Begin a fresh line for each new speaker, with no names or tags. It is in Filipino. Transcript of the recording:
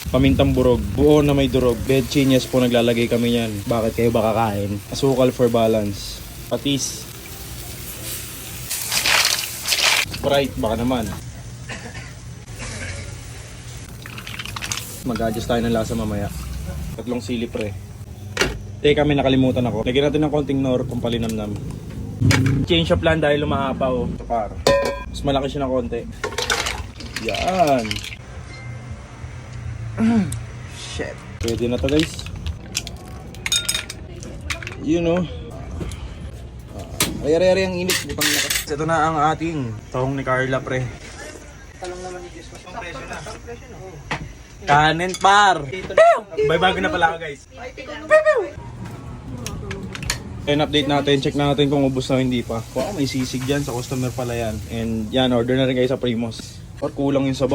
Pamintang burog, buo na may durog. Red chinyas po naglalagay kami yan. Bakit kayo ba kakain? Asukal for balance. Patis. Sprite, baka naman. Mag-adjust tayo ng lasa mamaya. 3 sili pre. Teka, may nakalimutan ako. Lagyan natin ng konting nor kung palinamnam. Change of plan dahil lumaapaw. Par. Mas malaki siya ng konti. Yan. Shit. Pwede na to guys. You know. Ari-ari ang init. Butang na. Ito na ang ating tahong ni Carla pre.
Talong naman ni Diyos. Mas presyo na.
Kanin par. Bye bago na pala ako guys. And update natin, check natin kung ubos na hindi pa. Wow, may sisig dyan sa customer pala yan. And yan, order na rin kayo sa Primos. Or kulang yung sabaw.